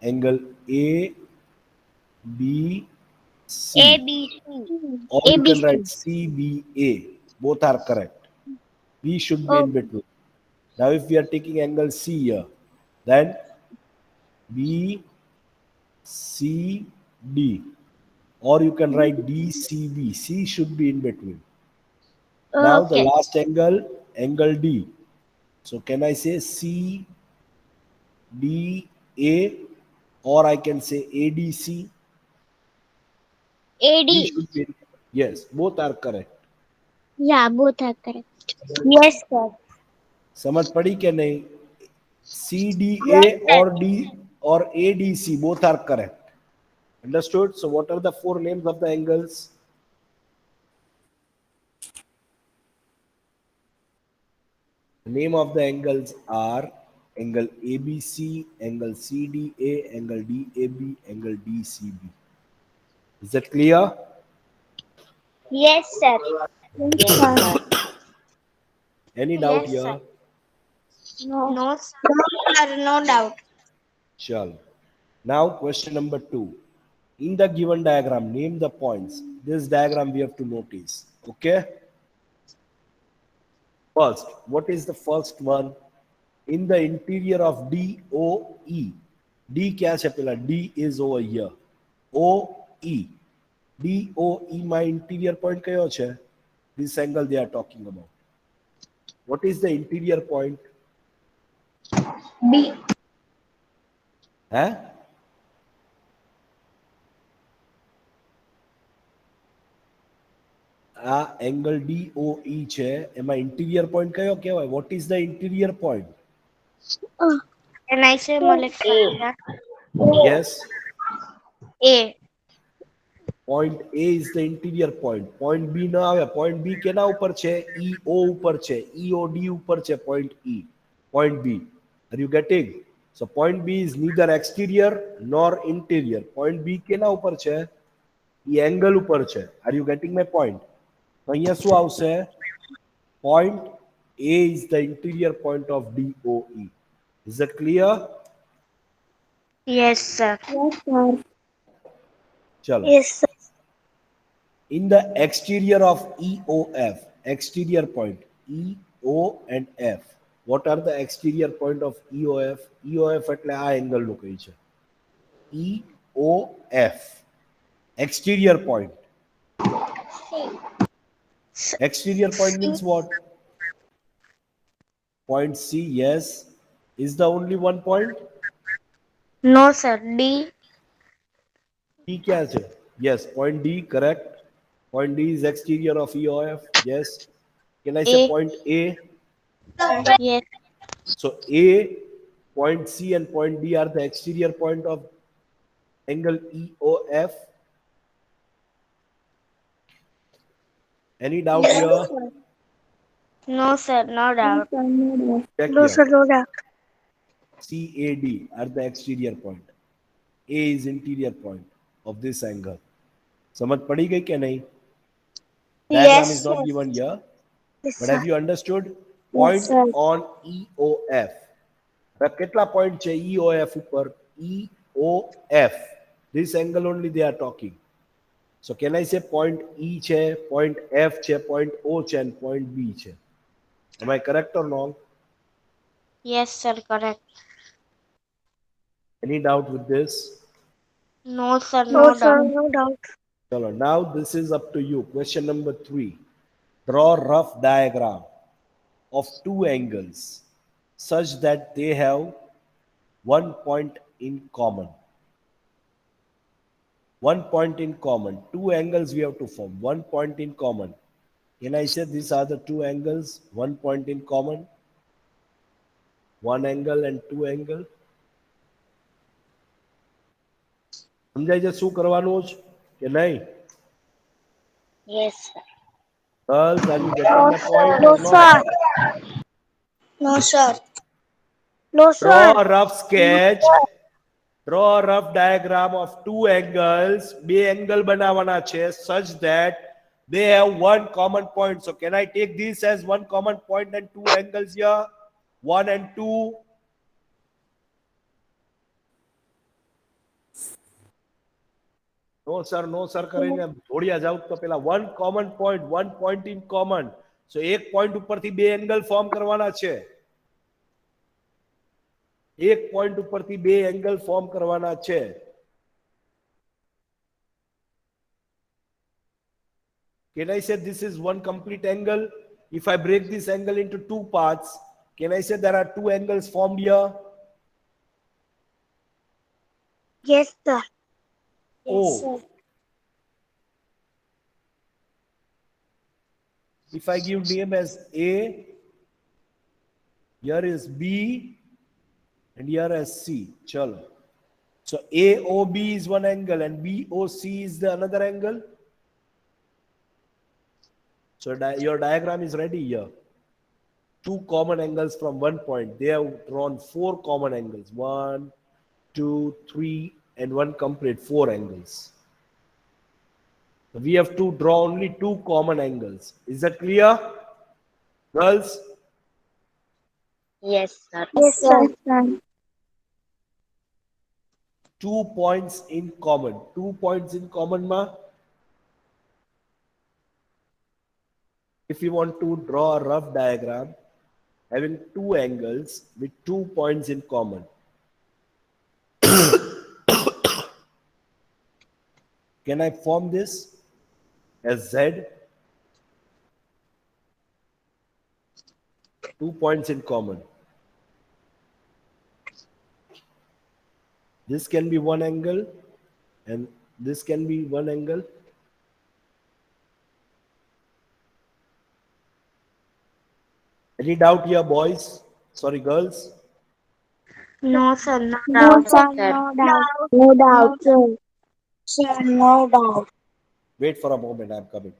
angle A, B, A C, B C. or A you B can write C. C, B, A. Both are correct. B should be in Okay. between. Now, if we are taking angle C here, then B, C, D, or you can write D, C, B. C should be in between. Now, the Okay. last angle, angle D. So, can I say C, D, A, or I can say ADC? A D D. should be. Yes, both are correct. Yeah, both are correct. Yes, sir. समझ पड़ी क्या नहीं? CDA Yes, sir. or D or ADC both are correct. Understood? So what are the four names of the angles? The name of the angles are angle ABC, angle CDA, angle DAB, angle DCB. Is that clear? Yes, sir. Yes, Yes, sir. sir. Any doubt Yes, sir. here? No. No, sir. No, sir. No doubt. Chalo. Now question number 2. In the given diagram, name the points. This diagram we have to notice. Okay? First, what is the first one? In the interior of DOE. D क्या છે પેલા? D is over here. OE. DOE my interior point કયો છે? This angle they are talking about. What is the interior point? B. હે? આ angle DOE છે એમાં interior point કયો કહેવાય? What is the interior point? Can I say Malik Khatria? Yes. A. Point A is the interior point. Point B ના આવે. Point B કેના ઉપર છે? EO ઉપર છે. EOD ઉપર છે point E. Point B. Are you getting? So point B is neither exterior nor interior. Point B કેના ઉપર છે? એ angle ઉપર છે. Are you getting my point? તો અહીંયા શું આવશે? Point A is the interior point of DOE. Is that clear? Yes, sir. Yes, sir. ચલો. Yes, sir. In the exterior of EOF, exterior point, EO and F. What are the exterior point of EOF? EOF એટલે આ angle નું કહી છે. EOF. Exterior point. Exterior point means what? Point C, yes. Is the only one point? No, sir. D. D क्या છે? Yes, point D, correct. Point D is exterior of EOF. Yes. Can I say A. point A? Yes. So A, point C and point D are the exterior point of angle EOF. Any doubt Yes, here? sir. No, sir. No Yes, doubt. sir. No doubt. Check No, here. sir. No doubt. CAD are the exterior point. A is interior point of this angle. समझ पड़ी गई क्या नहीं? Diagram is Yes. not given here, Yes, but sir. have you understood? Yes, Point sir. on EOF. હવે કેટલા point છે EOF ઉપર? EOF. This angle only they are talking. So can I say point E છે, point F છે, point O છે and point B છે? Am I correct or wrong? Yes, sir. Correct. Any doubt with this? No, sir. No, No sir. doubt. No doubt. Chalo, now this is up to you. Question number 3. Draw rough diagram of two angles such that they have one point in common. One point in common. Two angles we have to form. One point in common. Can I say these are the two angles? One point in common. One angle and two angle. સમજાય છે શું કરવાનું છે કે નહીં? Yes, sir. Girls, are you getting my point No, or not? sir. No, sir. No, Draw sir. a rough sketch. Draw a rough diagram of two angles. બે angle બનાવવાના છે such that they have one common point. So can I take this as one common point and two angles here? One and two. નો sir કરીને થોડિયા જાવ તો પેલા one common point in common. So એક point ઉપરથી બે angle form કરવાના છે. એક point ઉપરથી બે એંગલ ફોર્મ કરવાના છે. Can I say this is one complete angle? If I break this angle into two parts, can I say there are two angles formed here? Yes, sir. Yes, Oh. sir. If I give name as A, here is B, and here is C. Chalo. So AOB is one angle and BOC is the another angle. So your diagram is ready here. Two common angles from one point. They have drawn four common angles. 1, 2, 3, and one complete, four angles. So we have to draw only two common angles. Is that clear, girls? Yes, sir. Yes, sir. 2 points in common. 2 points in common, ma. If you want to draw a rough diagram having two angles with 2 points in common, can I form this as Z? 2 points in common. This can be one angle and this can be one angle. Any doubt here, boys? Sorry, girls? No, sir. No No, doubt, sir. sir. No doubt. No doubt, sir. Sir, no doubt. Wait for a moment, I'm coming.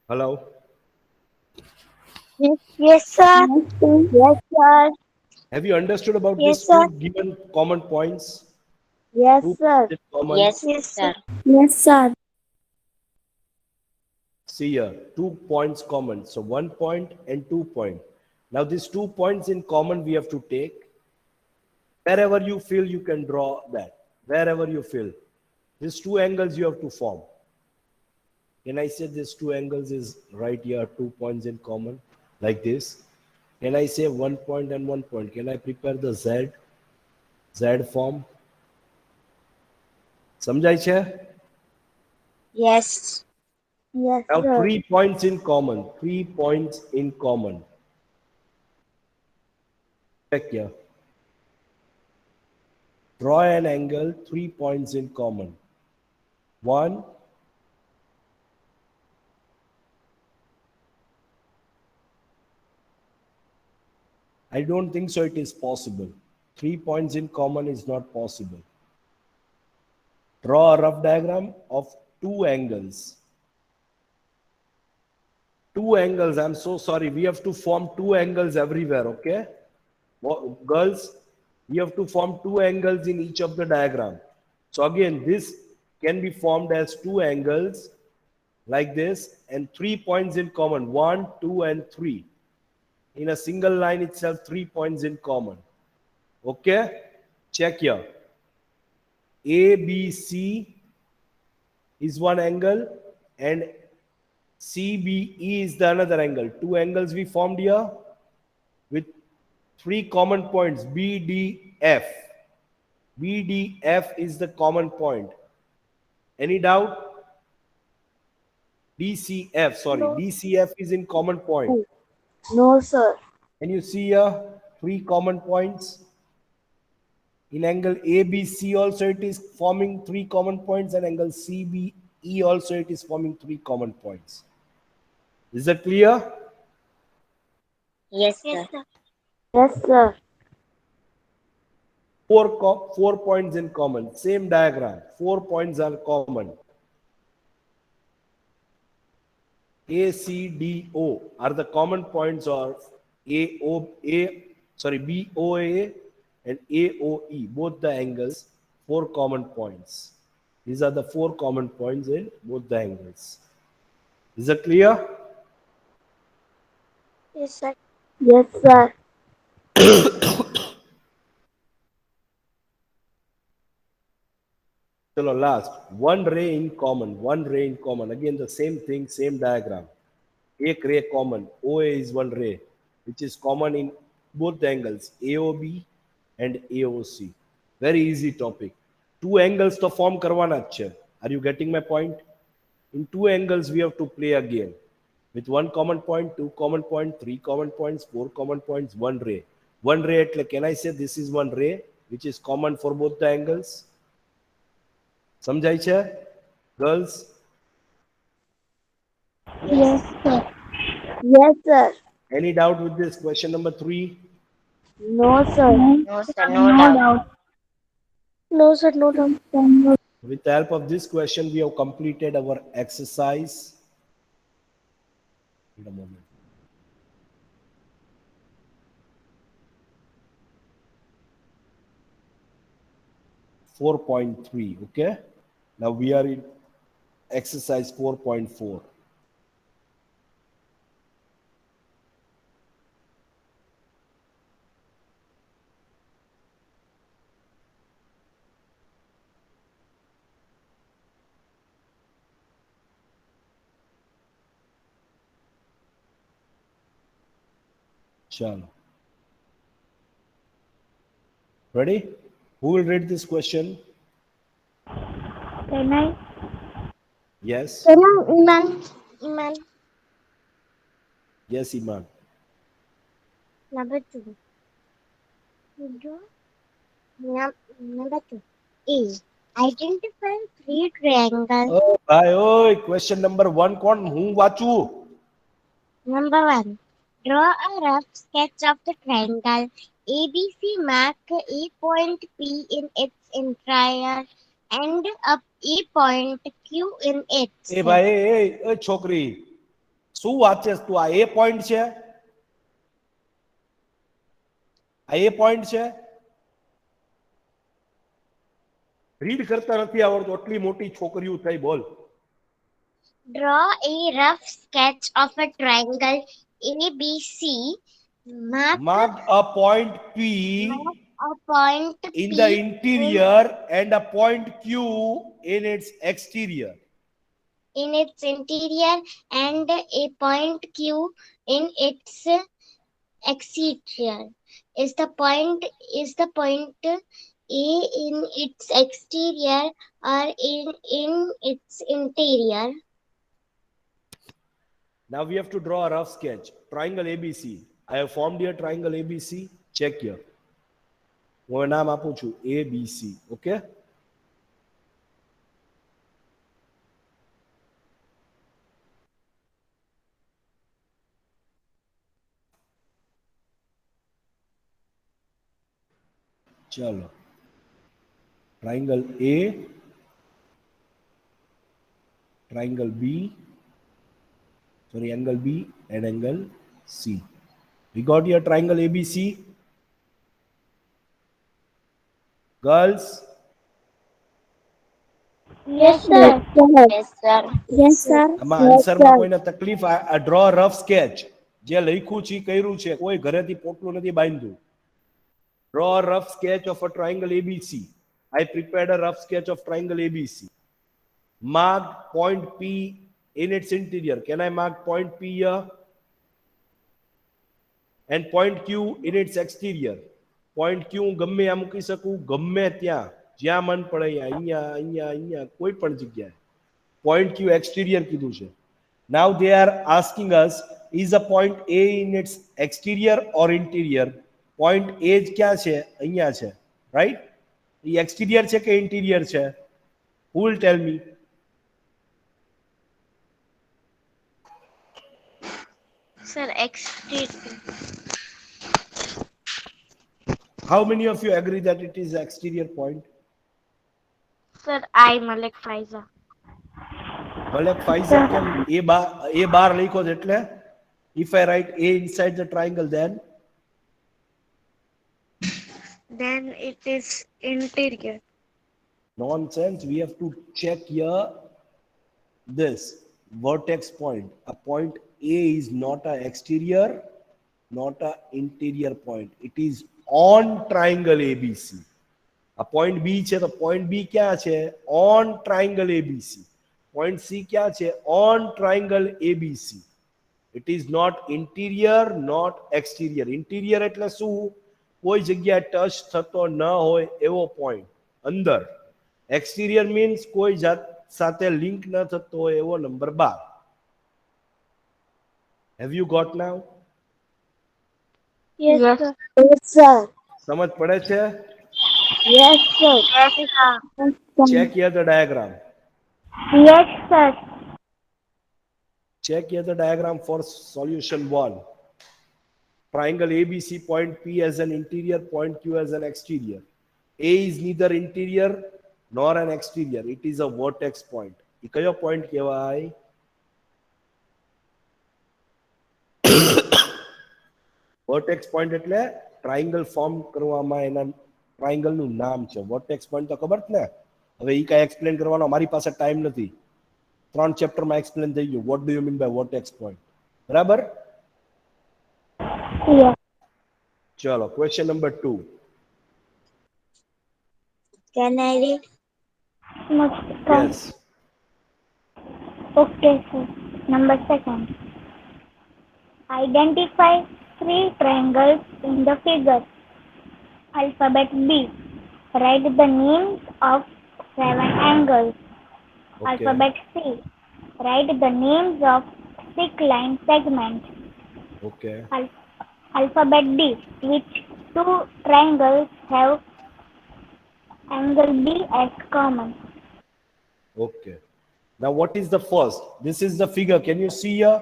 Hello? Yes, sir. Yes, sir. Have you understood about Yes, these sir. two given common points? Yes, Two sir. points in common. Yes, Yes, sir. Yes, sir. See here, 2 points common. So 1 point and 2 point. Now these 2 points in common we have to take. Wherever you feel you can draw that. Wherever you feel. These two angles you have to form. Can I say these two angles is right here, 2 points in common, like this? Can I say 1 point and 1 point? Can I prepare the Z form? સમજાય છે? Yes. Yes, Now sir. 3 points in common. 3 points in common. Check here. Draw an angle, 3 points in common. 1, I don't think so it is possible. 3 points in common is not possible. Draw a rough diagram of two angles. Two angles, I'm so sorry. We have to form two angles everywhere, okay? Girls, we have to form two angles in each of the diagram. So again, this can be formed as two angles like this and 3 points in common. 1, 2, and 3. In a single line itself, 3 points in common. Okay? Check here. ABC is one angle and CBE is the another angle. Two angles we formed here with 3 common points, BDF. BDF is the common point. Any doubt? DCF, sorry, No. DCF is in common point. No, sir. Can you see here 3 common points? In angle ABC also it is forming 3 common points, and angle CBE also it is forming 3 common points. Is that clear? Yes, Yes, sir. sir. Yes, sir. 4 points in common. Same diagram. 4 points are common. ACDO are the common points of BOA and AOE, both the angles, 4 common points. These are the 4 common points in both the angles. Is that clear? Yes, sir. Yes, sir. Chalo, last. One ray in common. Again, the same thing, same diagram. Ek ray common. OA is one ray, which is common in both the angles, AOB and AOC. Very easy topic. Two angles to form karwana જ છે. Are you getting my point? In two angles, we have to play a game. With one common point, two common points, three common points, four common points, one ray. One ray, can I say this is one ray, which is common for both the angles? સમજાય છે girls? Yes, sir. Yes, sir. Any doubt with this question number 3? No, sir. No, sir. No doubt. No, sir. No doubt. With the help of this question, we have completed our exercise. Wait a moment. .3. Okay. Now we are in exercise 4.4. Chalo. Ready? Who will read this question? Can I? Yes. Can I, Iman? Iman. Yes, Iman. Number 2. Number 2. A. Identify 3 triangles. Oh, bhai, oi, question number 1 kon હું વાંચું? Number 1. Draw a rough sketch of the triangle ABC. Mark a point P in its interior and a point Q in its. એ ભાઈ એ છોકરી શું વાંચેસ તું? આ એ point છે? આ એ point છે? રીડ કરતા નથી આવડતું, આટલી મોટી છોકરીઓ થઈ, બોલ. Draw a rough sketch of a triangle ABC. Mark a point P A point in P the interior and a point Q in its exterior. in its interior and a point Q in its exterior. Is the point A in its exterior or in its interior? Now we have to draw a rough sketch. Triangle ABC. I have formed here triangle ABC. Check here. હું નામ આપું છું ABC. Okay? ચલો. Triangle A, triangle B, sorry, angle B and angle C. We got here triangle ABC. Girls, Yes, sir. Yes, sir. Yes, sir. આમાં આન્સરમાં કોઈને તકલીફ? આ draw rough sketch જે લખ્યું છે કર્યું છે, કોઈ ઘરેથી પોટલું નથી બાંધ્યું. Draw a rough sketch of a triangle ABC. I prepared a rough sketch of triangle ABC. Mark point P in its interior. Can I mark point P here? And point Q in its exterior. Point Q હું ગમે ત્યાં મૂકી શકું, ગમે ત્યાં, જ્યાં મન પડે અહીંયા, અહીંયા, અહીંયા, અહીંયા, કોઈ પણ જગ્યાએ. પોઈન્ટ ક્યુ એક્સટીરિયર કીધું છે. Now they are asking us, is a point A in its exterior or interior? Point A જ ક્યાં છે? અહીંયા છે, રાઈટ? એ એક્સટીરિયર છે કે ઇન્ટિરિયર છે? Who will tail me? Sir, exterior. How many of you agree that it is exterior point? Sir, I, Malik Faiza. Malek Faiza can A bar लिखो એટલે? If I write A inside the triangle, Then it is interior. nonsense. We have to check here this vertex point. A point A is not a exterior, not a interior point. It is on triangle ABC. A point B છે તો point B ક્યાં છે? On triangle ABC. Point C ક્યાં છે? On triangle ABC. It is not interior, not exterior. Interior એટલે શું? કોઈ જગ્યા ટચ થતો ન હોય એવો પોઈન્ટ અંદર. એક્સટીરિયર મીન્સ કોઈ જાત સાથે લિંક ન થતો હોય એવો number 12. Have you got now? Yes, Yes. sir. Yes, sir. સમજ પડે છે? Yes, sir. Yes, sir. Check here the diagram. Yes, sir. Check here the diagram for solution 1. Triangle ABC, point P as an interior, point Q as an exterior. A is neither interior nor an exterior. It is a vertex point. એ કયો point કહેવાય? Vertex point એટલે triangle form કરવામાં એના ટ્રાયંગલનું નામ છે. Vertex point તો ખબર જ ને? હવે એ કાંઈ એક્સપ્લેન કરવાનો મારી પાસે ટાઈમ નથી. 3 ચેપ્ટરમાં એક્સપ્લેન થઈ ગયું. What do you mean by vertex point? બરાબર? Yes. ચલો, question number 2. Can I read? Yes. Okay, sir. Number 2. Identify 3 triangles in the figure. Alphabet B. Write the names of 7 angles. Okay. Alphabet C. Write the names of 6 line segments. Okay. Alphabet D. Which 2 triangles have angle B as common? Okay. Now what is the first? This is the figure. Can you see here?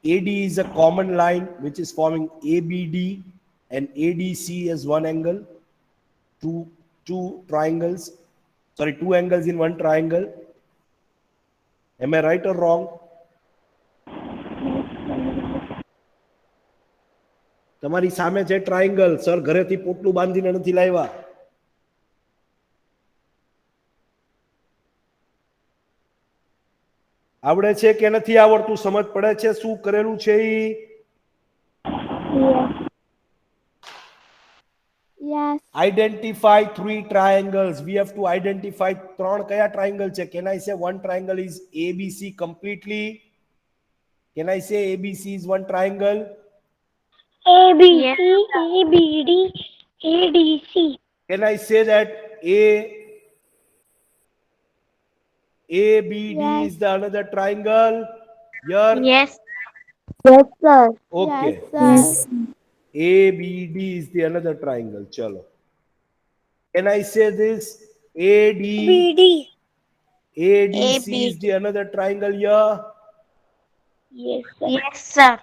AD is a common line which is forming ABD and ADC as one angle. Two triangles. Sorry, 2 angles in one triangle. Am I right or wrong? તમારી સામે છે triangle. Sir ઘરેથી પોટલું બાંધીને નથી લાવ્યા. આવડે છે કે નથી આવડતું? સમજ પડે છે શું કરેલું છે ઈ? Yes. Yes. Identify 3 triangles. We have to identify 3 કયા triangle છે? Can I say one triangle is ABC completely? Can I say ABC is one triangle? ABC, Yes. ABD, ADC. Can I say that ABD Yes. is the another triangle? Here? Yes. Yes, sir. Okay. Yes. ABD is the another triangle. Chalo. Can I say this? ADC ABD. is the another triangle here? Yes, sir. Yes, sir.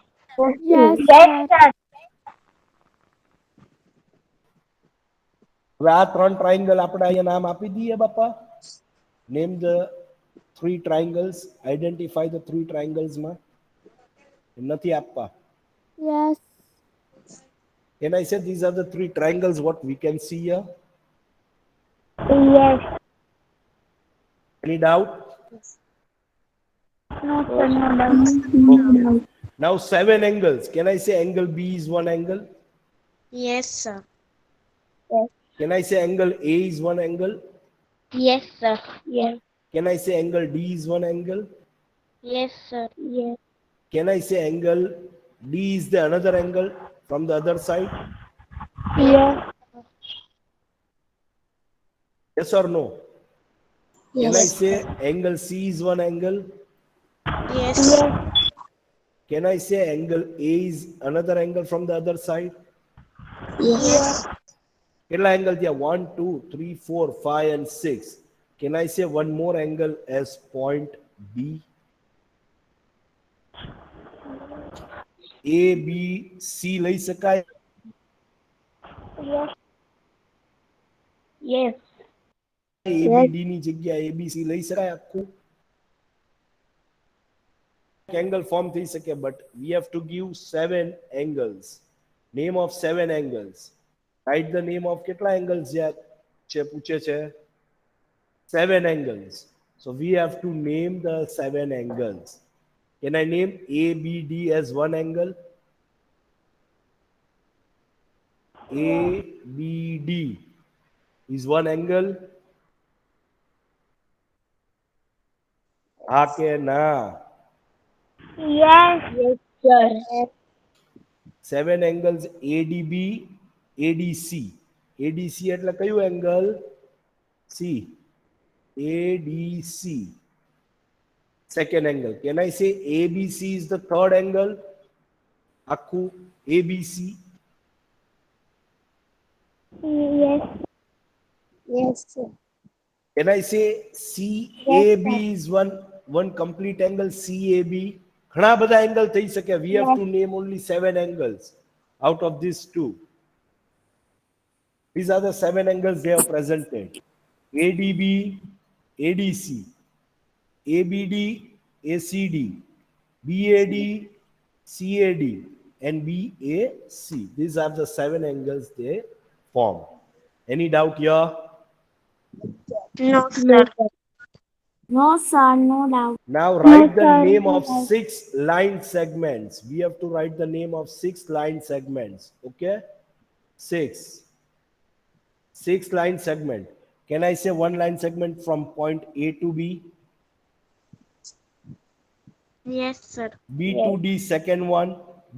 Yes, sir. હવે આ 3 triangle આપણે અહીંયા નામ આપી દઈએ બાપા. Name the 3 triangles. Identify the 3 triangles માં. નથી આપવા. Yes. Can I say these are the 3 triangles what we can see here? Yes. Any doubt? No, sir, no doubt. Okay. Now 7 angles. Can I say angle B is one angle? Yes, sir. Yes. Can I say angle A is one angle? Yes, sir. Yes. Can I say angle D is one angle? Yes, sir. Yes. Can I say angle D is the another angle from the other side? Yes. Yes or no? Can I Yes. say angle C is one angle? Yes. Can I say angle A is another angle from the other side? Yes. કેટલા angle થયા? 1, 2, 3, 4, 5 and 6. Can I say one more angle as point B? A, B, C લઈ શકાય? Yes. A, B, D ની જગ્યા A, B, C લઈ શકાય આખું? Angle form થઈ શકે, but we have to give 7 angles. Name of 7 angles. Write the name of કેટલા angles પૂછે છે? 7 angles. So we have to name the 7 angles. Can I name ABD as one angle? ABD is one angle. Ha ke na? Yes. Yes, sir. 7 angles ADB, ADC. ADC એટલે કયું angle? C. ADC. Second angle. Can I say ABC is the third angle? Akku ABC. Yes. Yes, sir. Can I say CAB is one complete angle? CAB. ઘણા બધા angle થઈ શકે. We have to name only 7 angles out of these 2. These are the 7 angles they have presented. ADB, ADC, ABD, ACD, BAD, CAD, and BAC. These are the 7 angles they form. Any doubt here? No, sir. No, sir, no doubt. Now write the sir. name of 6 line segments. We have to write the name of 6 line segments. Okay? 6. 6 line segment. Can I say one line segment from point A to B? Yes, sir. B to D second one.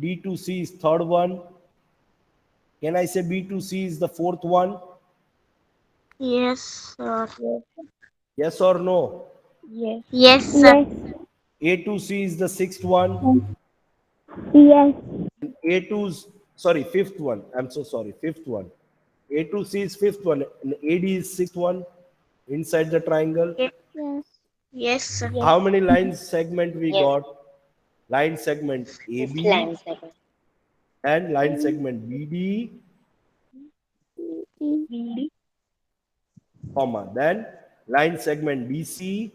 D to C is third one. Can I say B to C is the fourth one? Yes, sir. Yes or no? Yes. Yes, sir. A to C is the sixth one. Yes. A to, sorry, fifth one. I'm so sorry, fifth one. A to C is fifth one. And AD is sixth one inside the triangle. Yes. Yes. Yes, sir. How many line segment we Yes. got? Line segment AB Line segment. and line segment BD, comma, then line segment BC,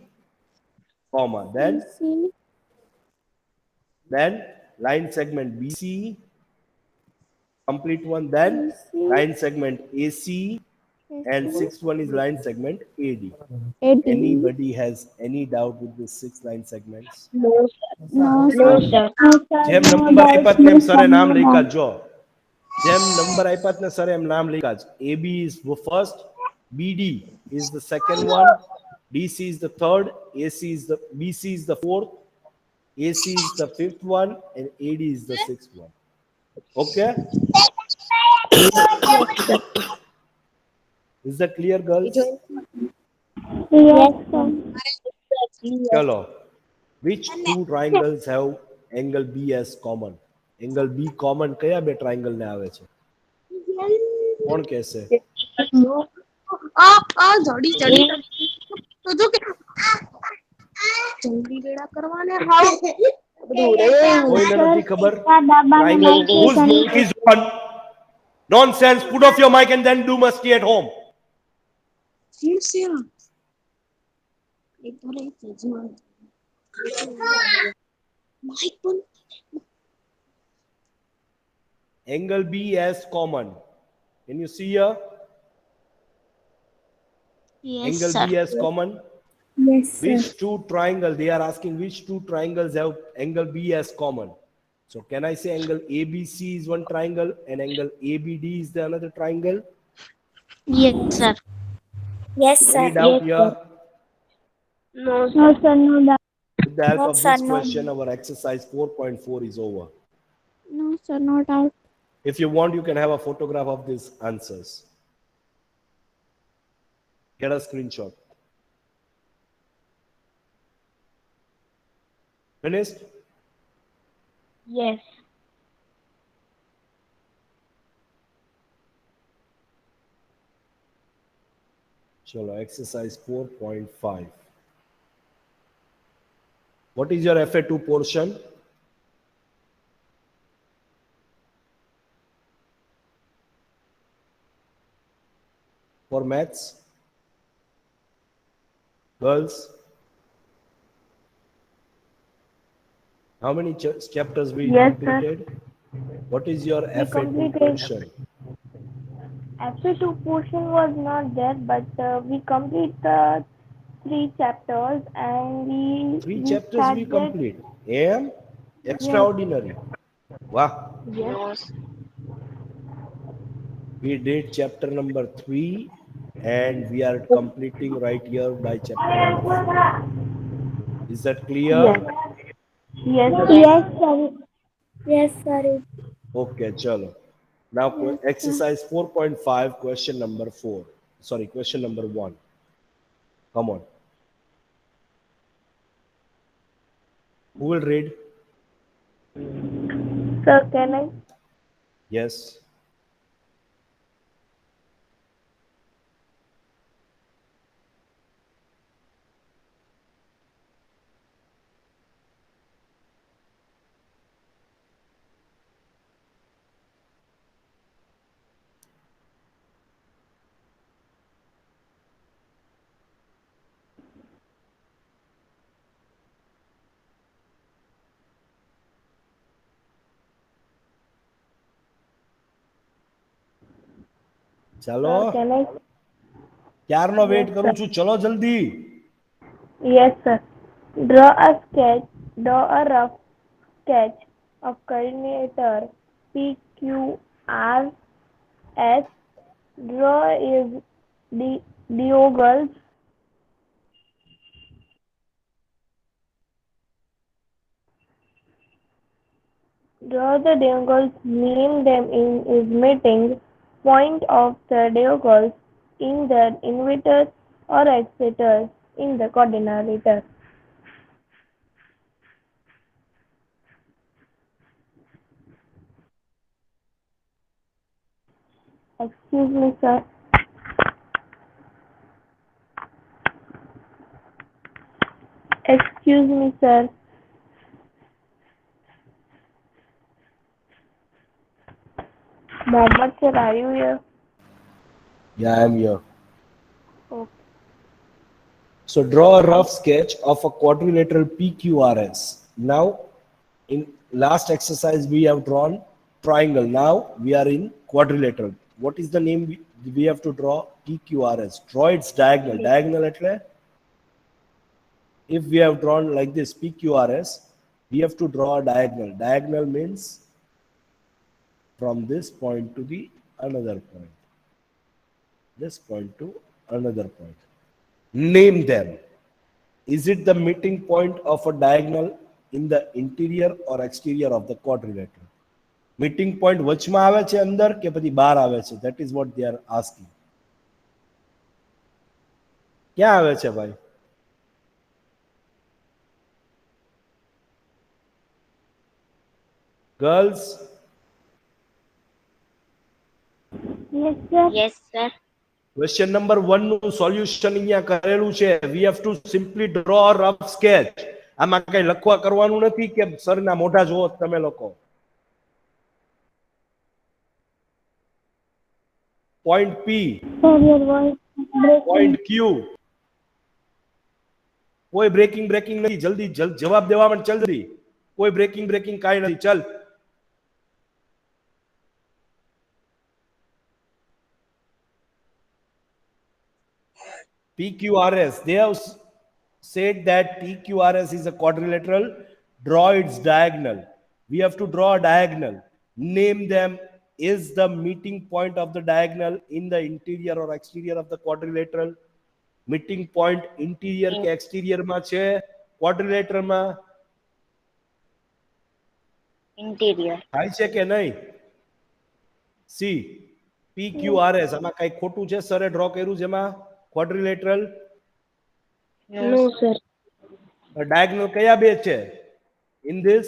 comma, then line segment BC, complete one, then line segment AC, and sixth one is line segment AD. Anybody has any doubt with the 6 line segments? No, sir. જેમ number આપ્યા તેમ સરે નામ લખ્યા જો જેમ number આપ્યા ને સરે એમ નામ લખ્યા AB is first, BD is the second one, DC is the third, BC is the fourth, AC is the fifth one, and AD is the sixth one. Okay? Is that clear, girls? Yes, sir. Chalo. Which two triangles have angle B as common? Angle B common કયા બે triangle ને આવે છે? કોણ કહેશે? જડી જડી તો જો કે જલ્દી ગેડા કરવાને હાવ કોઈને નથી ખબર? Triangle whose book is on? Nonsense. Put off your mic and then do must stay at home. Angle B as common. Can you see here? Yes, Angle sir. B as common. Yes, Which two triangles? They are asking which two triangles have angle B as common. So can I say angle ABC is one triangle and angle ABD is the another triangle? Yes, sir. Yes, Any doubt here? No, No, sir, no doubt. With the help No, of sir, this no. question, our exercise 4.4 is over. No, sir, no doubt. If you want, you can have a photograph of these answers. Get a screenshot. Finished? Yes. Chalo, exercise 4.5. What is your FA2 portion? For maths? Girls? How many chapters we Yes, sir. completed? What is your We FA2 completed portion? FA2 portion was not there, but we complete the 3 chapters and Three we chapters we started. complete. AM? Yes. Extraordinary. Wow. Yes. We did chapter number 3 and we are completing right here by chapter number 4. Is that clear? Yes. Yes, sir. Yes, sir. Yes, sir. Okay, chalo. Now Yes, sir. exercise 4.5, question number 4. Sorry, question number 1. Come on. Who will read? Sir, can I? Yes. ચાલો Sir, can I? ક્યારનો wait Yes, કરું sir. છું ચલો જલ્દી Yes, sir. Draw a sketch. Draw a rough sketch of coordinator PQRS. Draw is diagonals. Draw the diagonals. Name them in is meeting point of the diagonals in the inverter or exciter in the coordinator. Excuse me, sir. Excuse me, sir. Mohammed, sir, are you here? Yeah, I am here. Okay. So draw a rough sketch of a quadrilateral PQRS. Now, in last exercise we have drawn triangle. Now we are in quadrilateral. What is the name we have to draw? PQRS. Draw its diagonal. Diagonal એટલે if we have drawn like this PQRS, we have to draw a diagonal. Diagonal means from this point to the another point. This point to another point. Name them. Is it the meeting point of a diagonal in the interior or exterior of the quadrilateral? Meeting point વચમાં આવે છે અંદર કે પછી બહાર આવે છે? That is what they are asking. ક્યાં આવે છે ભાઈ? Girls? Yes, sir. Yes, sir. Question number 1 નું સોલ્યુશન અહીંયા કરેલું છે. We have to simply draw a rough sketch. આમાં કઈ લખવા કરવાનું નથી કે સરના મોઢા જોવો તમે લોકો. Point P, Sir, your voice is breaking. point Q. કોઈ બ્રેકિંગ નથી. જલ્દી જવાબ દેવા માટે જલ્દી. કોઈ બ્રેકિંગ કાઈ નથી. ચલ. PQRS. They have said that PQRS is a quadrilateral. Draw its diagonal. We have to draw a diagonal. Name them. Is the meeting point of the diagonal in the interior or exterior of the quadrilateral? Meeting point interior કે exterior માં છે quadrilateral માં? Interior. થાય છે કે નહીં? C. PQRS. આમાં કઈ ખોટું છે? સરે ડ્રો કર્યું જેમાં ક્વોડ્રિલેટરલ? No, sir. ડાયગોનલ કયા બે છે? In this,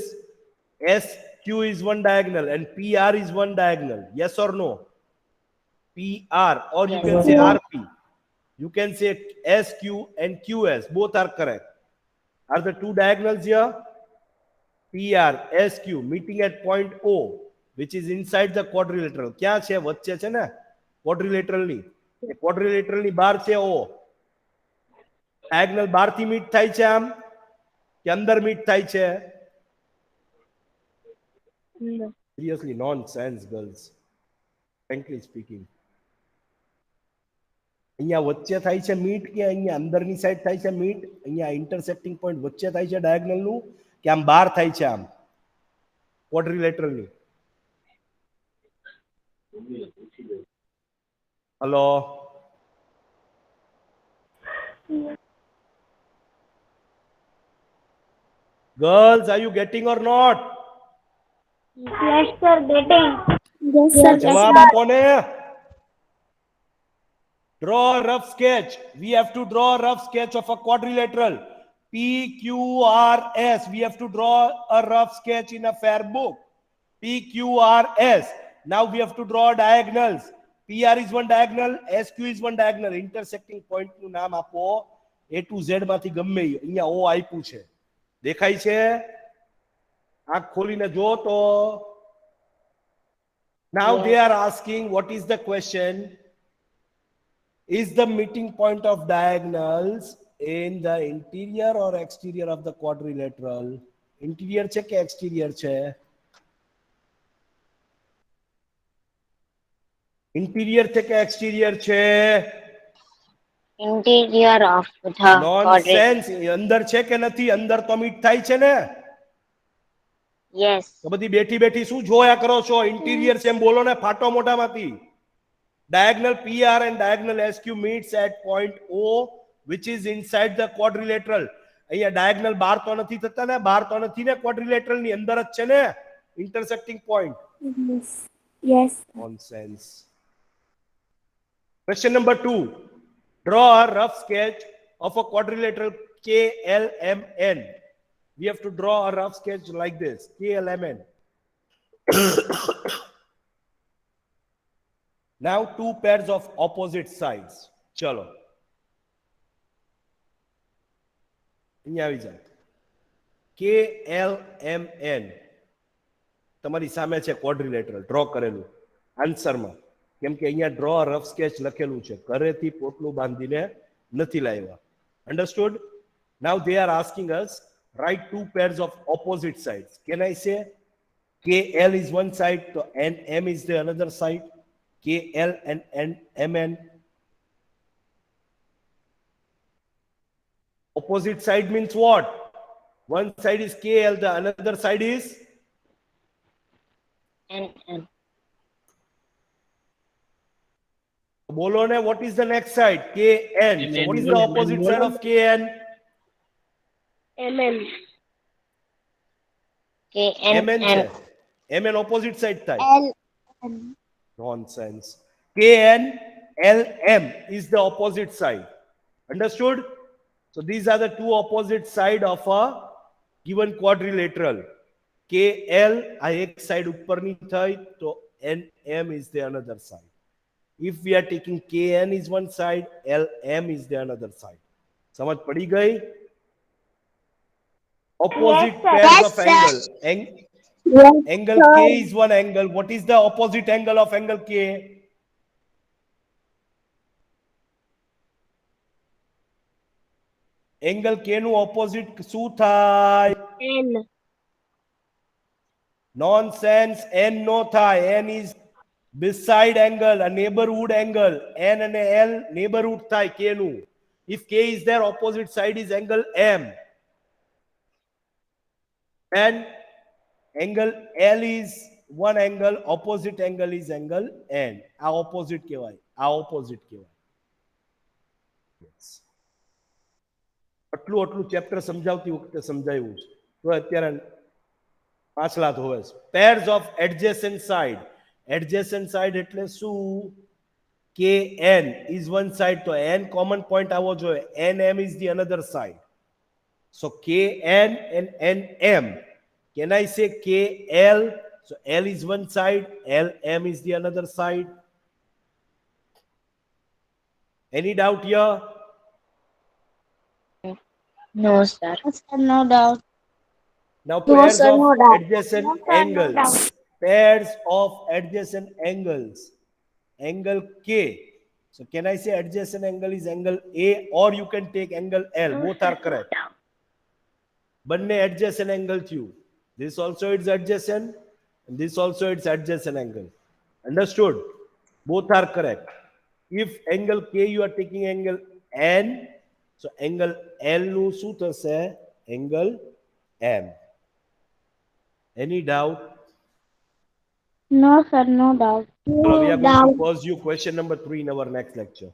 SQ is one diagonal and PR is one diagonal. Yes or no? PR, or you Yes. can say RP. You can say SQ and QS. Both are correct. Are the two diagonals here? PR, SQ meeting at point O, which is inside the quadrilateral. ક્યાં છે? વચ્ચે છે ને quadrilateral ની. એ quadrilateral ની બહાર છે O. diagonal બહાર થી meet થાય છે આમ કે અંદર meet થાય છે? No. Seriously, nonsense, girls. Frankly speaking. અહીંયા વચ્ચે થાય છે મીટ કે અહીંયા અંદરની સાઈડ થાય છે મીટ? અહીંયા ઇન્ટરસેક્ટિંગ પોઈન્ટ વચ્ચે થાય છે ડાયગોનલ નું કે આમ બહાર થાય છે આમ ક્વોડ્રિલેટરલ ની? Hello, girls, are you getting or not? Yes, sir. Getting. Yes, જવાબ આપો ને. Draw a rough sketch. We have to draw a rough sketch of a quadrilateral. PQRS. We have to draw a rough sketch in a fair book. PQRS. Now we have to draw diagonals. PR is one diagonal, SQ is one diagonal. Intersecting point નું નામ આપો. A to Z માંથી ગમે અહીંયા O આપ્યું છે. દેખાય છે? આંખ ખોલીને જો તો. Now they are asking, what is the question? Is the meeting point of diagonals in the interior or exterior of the quadrilateral? Interior છે કે exterior છે? Interior છે કે exterior છે? Interior of the quadrilateral. Nonsense. અંદર છે કે નથી? અંદર તો meet થાય છે ને? Yes. તો બધી બેઠી બેઠી શું જોયા કરો છો? ઇન્ટિરિયર છે એમ બોલો ને ફાટો મોઢામાંથી. Diagonal PR and diagonal SQ meets at point O, which is inside the quadrilateral. અહીંયા diagonal બહાર તો નથી થતા ને? બહાર તો નથી ને? quadrilateral ની અંદર જ છે ને intersecting point? Yes. Yes. Nonsense. Question number 2. Draw a rough sketch of a quadrilateral KLMN. We have to draw a rough sketch like this. KLMN. Now two pairs of opposite sides. Chalo. અહીંયા આવી જાય. KLMN. તમારી સામે છે quadrilateral draw કરેલું આન્સરમાં. કેમ કે અહીંયા ડ્રો રફ સ્કેચ લખેલું છે. ઘરેથી પોટલું બાંધીને નથી લાવ્યા. Understood? Now they are asking us, write two pairs of opposite sides. Can I say KL is one side, so NM is the another side? KL and MN. Opposite side means what? One side is KL, the another side is NM. bolo ne, what is the next side? KN. So what is the opposite side of KN? MN. MN KNN. MN opposite side થાય. LN. Nonsense. KN LM is the opposite side. Understood? So these are the two opposite side of a given quadrilateral. KL આ એક side ઉપરની થઈ તો NM is the another side. If we are taking KN is one side, LM is the another side. समझ पड़ी गई? Opposite Yes, sir. pairs Yes, of sir. angle. Yes. Angle K is one angle. What is the opposite angle of angle K? Angle K નું opposite શું થાય? N. Nonsense. N no થાય. N is beside angle, a neighborhood angle. N and L neighborhood થાય K નું. If K is there, opposite side is angle M. And angle L is one angle, opposite angle is angle N. આ opposite કહેવાય. આ opposite કહેવાય. Yes. આટલું chapter સમજાવતી વખતે સમજાયું છે. તો અત્યારે પાછલા ધોવે છે. Pairs of adjacent side. Adjacent side એટલે શું? KN is one side, તો N common point આવો જોઈએ. NM is the another side. So KN and NM. Can I say KL? So L is one side, LM is the another side. Any doubt here? No, sir. No doubt. Now No, pairs sir, of no doubt. adjacent No, sir, no angles. doubt. Pairs of adjacent angles. Angle K. So can I say adjacent angle is angle A, or you can take angle L? Both are correct. બંને adjacent angle થયું. This also is adjacent, and this also is adjacent angle. Understood? Both are correct. If angle K you are taking angle N, so angle L નું શું થશે? Angle M. Any doubt? No, sir, no doubt. So we are going to doubt. pursue question number 3 in our next lecture.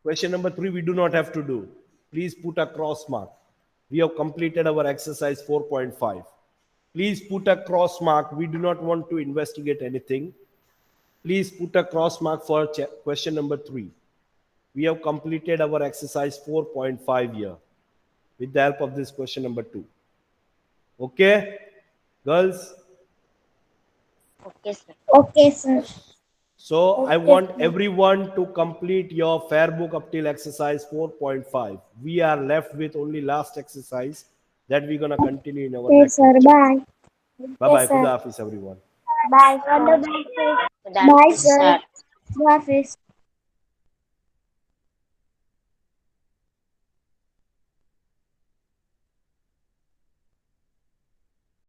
Question number 3 we do not have to do. Please put a cross mark. We have completed our exercise 4.5. Please put a cross mark. We do not want to investigate anything. Please put a cross mark for question number 3. We have completed our exercise 4.5 here with the help of this question number 2. Okay, girls? Okay, sir. Okay, sir. So I want everyone to complete your fair book up till exercise 4.5. We are left with only last exercise that we're going to continue in our Okay, next sir. lecture. Bye. Bye-bye. sir. Khuda Hafiz, everyone. Bye, sir. Good Bye, afternoon, sir. sir. Bye, Hafiz.